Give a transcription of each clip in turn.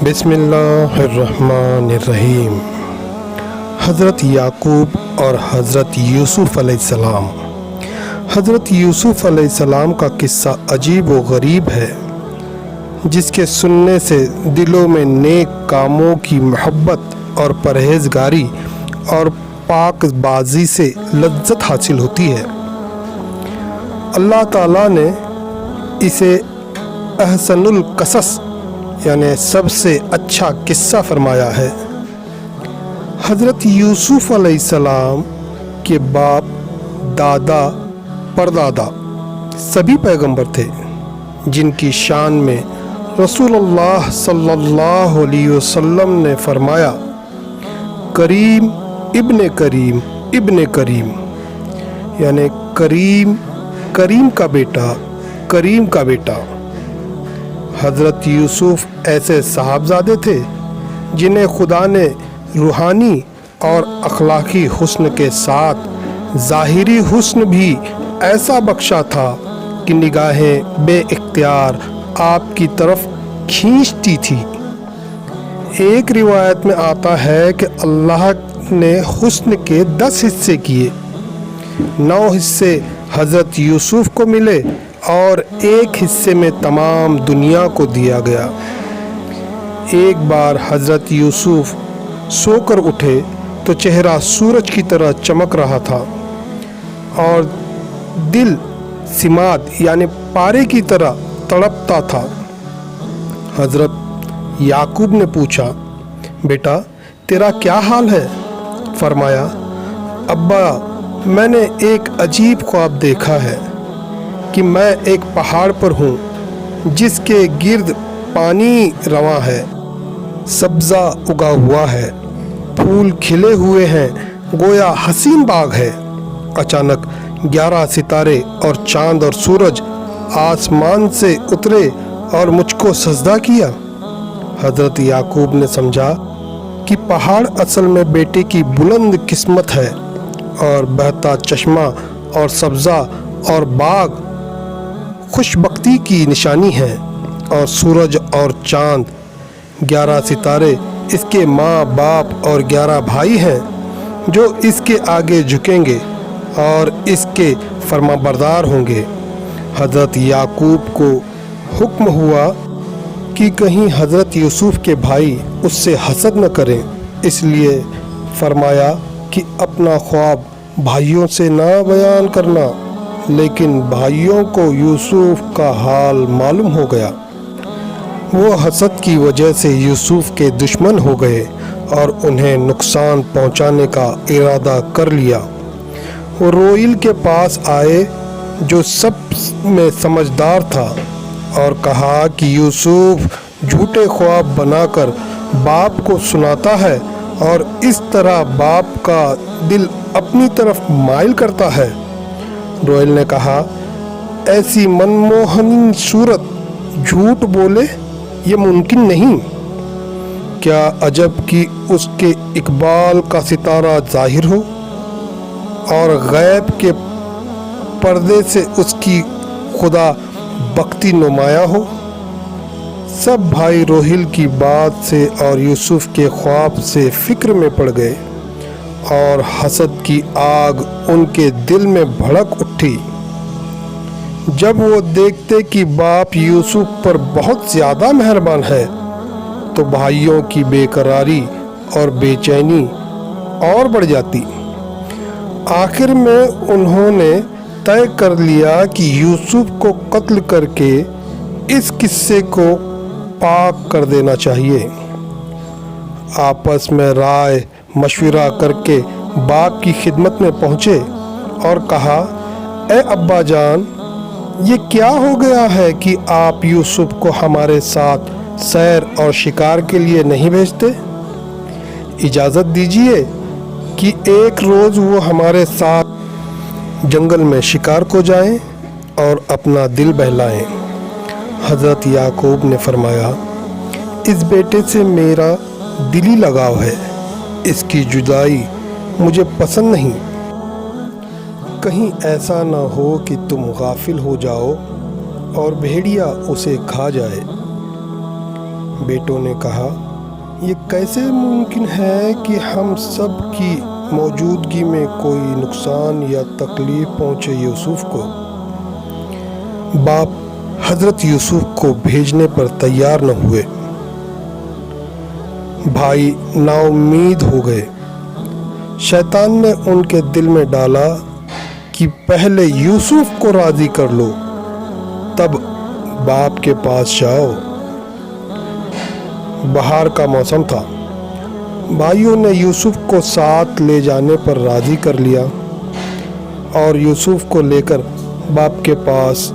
بسم اللہ الرحمن الرحیم۔ حضرت یعقوب اور حضرت یوسف علیہ السلام۔ حضرت یوسف علیہ السلام کا قصہ عجیب و غریب ہے، جس کے سننے سے دلوں میں نیک کاموں کی محبت اور پرہیزگاری اور پاک بازی سے لذت حاصل ہوتی ہے۔ اللہ تعالیٰ نے اسے احسن القصص یعنی سب سے اچھا قصہ فرمایا ہے۔ حضرت یوسف علیہ السلام کے باپ، دادا، پردادا سبھی پیغمبر تھے، جن کی شان میں رسول اللہ صلی اللہ علیہ وسلم نے فرمایا، کریم ابن کریم ابن کریم، یعنی کریم کریم کا بیٹا، کریم کا بیٹا۔ حضرت یوسف ایسے صاحبزادے تھے جنہیں خدا نے روحانی اور اخلاقی حسن کے ساتھ ظاہری حسن بھی ایسا بخشا تھا کہ نگاہیں بے اختیار آپ کی طرف کھینچتی تھی۔ ایک روایت میں آتا ہے کہ اللہ نے حسن کے 10 حصے کیے، 9 حصے حضرت یوسف کو ملے اور 1 حصے میں تمام دنیا کو دیا گیا۔ ایک بار حضرت یوسف سو کر اٹھے تو چہرہ سورج کی طرح چمک رہا تھا اور دل سماد یعنی پارے کی طرح تڑپتا تھا۔ حضرت یعقوب نے پوچھا، بیٹا تیرا کیا حال ہے؟ فرمایا، ابا میں نے ایک عجیب خواب دیکھا ہے کہ میں ایک پہاڑ پر ہوں جس کے گرد پانی رواں ہے، سبزہ اگا ہوا ہے، پھول کھلے ہوئے ہیں، گویا حسین باغ ہے۔ اچانک 11 ستارے اور چاند اور سورج آسمان سے اترے اور مجھ کو سجدہ کیا۔ حضرت یعقوب نے سمجھا کہ پہاڑ اصل میں بیٹے کی بلند قسمت ہے، اور بہتا چشمہ اور سبزہ اور باغ خوشبختی کی نشانی ہے، اور سورج اور چاند 11 ستارے اس کے ماں باپ اور 11 بھائی ہیں جو اس کے آگے جھکیں گے اور اس کے فرما بردار ہوں گے۔ حضرت یعقوب کو حکم ہوا کہ کہیں حضرت یوسف کے بھائی اس سے حسد نہ کریں، اس لیے فرمایا کہ اپنا خواب بھائیوں سے نہ بیان کرنا۔ لیکن بھائیوں کو یوسف کا حال معلوم ہو گیا۔ وہ حسد کی وجہ سے یوسف کے دشمن ہو گئے اور انہیں نقصان پہنچانے کا ارادہ کر لیا۔ وہ روئیل کے پاس آئے جو سب میں سمجھدار تھا، اور کہا کہ یوسف جھوٹے خواب بنا کر باپ کو سناتا ہے اور اس طرح باپ کا دل اپنی طرف مائل کرتا ہے۔ روئیل نے کہا، ایسی منموہنی صورت جھوٹ بولے یہ ممکن نہیں۔ کیا عجب کہ اس کے اقبال کا ستارہ ظاہر ہو اور غیب کے پردے سے اس کی خدا بختی نمایاں ہو۔ سب بھائی روہیل کی بات سے اور یوسف کے خواب سے فکر میں پڑ گئے، اور حسد کی آگ ان کے دل میں بھڑک اٹھی۔ جب وہ دیکھتے کہ باپ یوسف پر بہت زیادہ مہربان ہے تو بھائیوں کی بے قراری اور بے چینی اور بڑھ جاتی۔ آخر میں انہوں نے طے کر لیا کہ یوسف کو قتل کر کے اس قصے کو پاک کر دینا چاہیے۔ آپس میں رائے مشورہ کر کے باپ کی خدمت میں پہنچے اور کہا، اے ابا جان، یہ کیا ہو گیا ہے کہ آپ یوسف کو ہمارے ساتھ سیر اور شکار کے لیے نہیں بھیجتے؟ اجازت دیجیے کہ ایک روز وہ ہمارے ساتھ جنگل میں شکار کو جائیں اور اپنا دل بہلائیں۔ حضرت یعقوب نے فرمایا، اس بیٹے سے میرا دلی لگاؤ ہے، اس کی جدائی مجھے پسند نہیں۔ کہیں ایسا نہ ہو کہ تم غافل ہو جاؤ اور بھیڑیا اسے کھا جائے۔ بیٹوں نے کہا، یہ کیسے ممکن ہے کہ ہم سب کی موجودگی میں کوئی نقصان یا تکلیف پہنچے یوسف کو؟ باپ حضرت یوسف کو بھیجنے پر تیار نہ ہوئے۔ بھائی نا امید ہو گئے۔ شیطان نے ان کے دل میں ڈالا کہ پہلے یوسف کو راضی کر لو، تب باپ کے پاس جاؤ۔ بہار کا موسم تھا۔ بھائیوں نے یوسف کو ساتھ لے جانے پر راضی کر لیا اور یوسف کو لے کر باپ کے پاس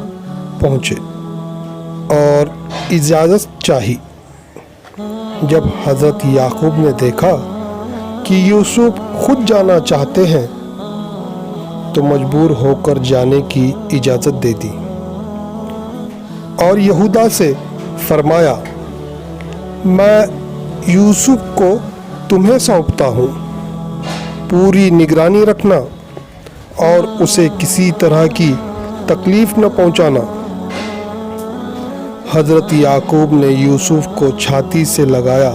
پہنچے اور اجازت چاہی۔ جب حضرت یعقوب نے دیکھا کہ یوسف خود جانا چاہتے ہیں تو مجبور ہو کر جانے کی اجازت دے دی اور یہودا سے فرمایا، میں یوسف کو تمہیں سونپتا ہوں، پوری نگرانی رکھنا اور اسے کسی طرح کی تکلیف نہ پہنچانا۔ حضرت یعقوب نے یوسف کو چھاتی سے لگایا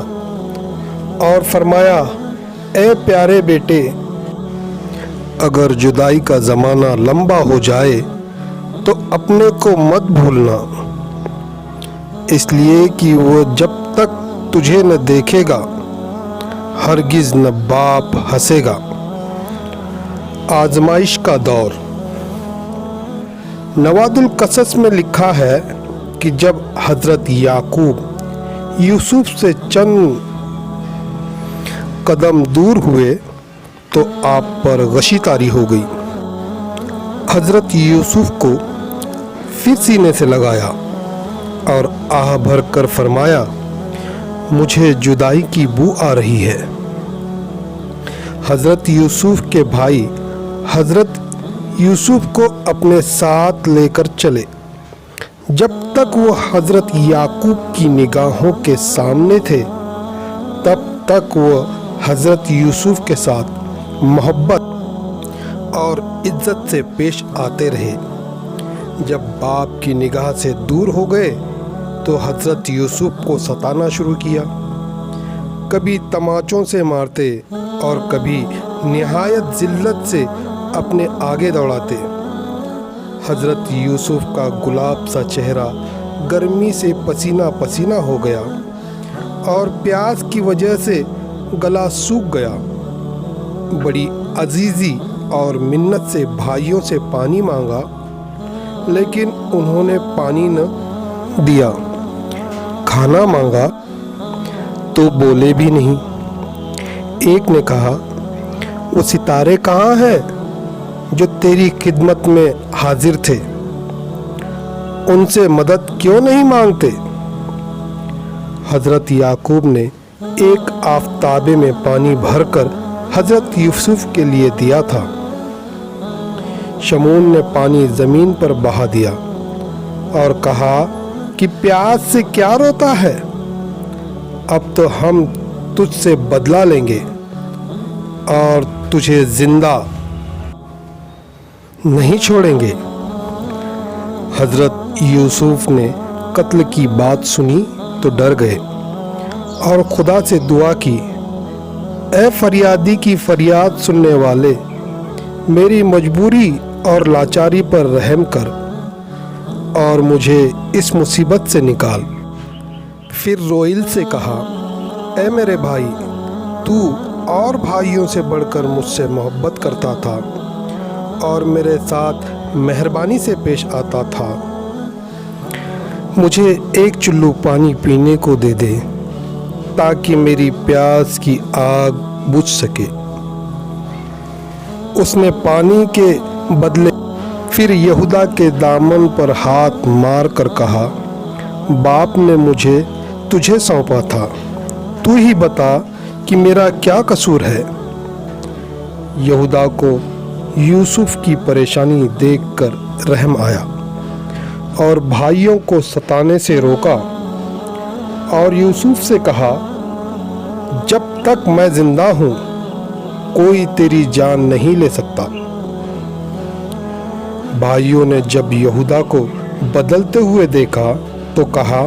اور فرمایا، اے پیارے بیٹے، اگر جدائی کا زمانہ لمبا ہو جائے تو اپنے کو مت بھولنا، اس لیے کہ وہ جب تک تجھے نہ دیکھے گا ہرگز نہ باپ ہنسے گا۔ آزمائش کا دور۔ نواد القصص میں لکھا ہے کہ جب حضرت یعقوب یوسف سے چند قدم دور ہوئے تو آپ پر غشی طاری ہو گئی۔ حضرت یوسف کو پھر سینے سے لگایا اور آہ بھر کر فرمایا، مجھے جدائی کی بو آ رہی ہے۔ حضرت یوسف کے بھائی حضرت یوسف کو اپنے ساتھ لے کر چلے۔ جب تک وہ حضرت یعقوب کی نگاہوں کے سامنے تھے تب تک وہ حضرت یوسف کے ساتھ محبت اور عزت سے پیش آتے رہے۔ جب باپ کی نگاہ سے دور ہو گئے تو حضرت یوسف کو ستانا شروع کیا، کبھی تماچوں سے مارتے اور کبھی نہایت ذلت سے اپنے آگے دوڑاتے۔ حضرت یوسف کا گلاب سا چہرہ گرمی سے پسینہ پسینہ ہو گیا اور پیاس کی وجہ سے گلا سوکھ گیا۔ بڑی عزیزی اور منت سے بھائیوں سے پانی مانگا، لیکن انہوں نے پانی نہ دیا۔ کھانا مانگا تو بولے بھی نہیں۔ ایک نے کہا، وہ ستارے کہاں ہیں جو تیری خدمت میں حاضر تھے؟ ان سے مدد کیوں نہیں مانگتے؟ حضرت یعقوب نے ایک آفتابے میں پانی بھر کر حضرت یوسف کے لیے دیا تھا۔ شمعون نے پانی زمین پر بہا دیا اور کہا کہ پیاس سے کیا روتا ہے؟ اب تو ہم تجھ سے بدلہ لیں گے اور تجھے زندہ نہیں چھوڑیں گے۔ حضرت یوسف نے قتل کی بات سنی تو ڈر گئے اور خدا سے دعا کی، اے فریادی کی فریاد سننے والے، میری مجبوری اور لاچاری پر رحم کر اور مجھے اس مصیبت سے نکال۔ پھر روئیل سے کہا، اے میرے بھائی، تو اور بھائیوں سے بڑھ کر مجھ سے محبت کرتا تھا اور میرے ساتھ مہربانی سے پیش آتا تھا، مجھے ایک چلو پانی پینے کو دے دے تاکہ میری پیاس کی آگ بجھ سکے۔ اس نے پانی کے بدلے پھر یہودا کے دامن پر ہاتھ مار کر کہا، باپ نے مجھے تجھے سونپا تھا، تو ہی بتا کہ میرا کیا قصور ہے۔ یہودا کو یوسف کی پریشانی دیکھ کر رحم آیا اور بھائیوں کو ستانے سے روکا اور یوسف سے کہا، جب تک میں زندہ ہوں کوئی تیری جان نہیں لے سکتا۔ بھائیوں نے جب یہودا کو بدلتے ہوئے دیکھا تو کہا،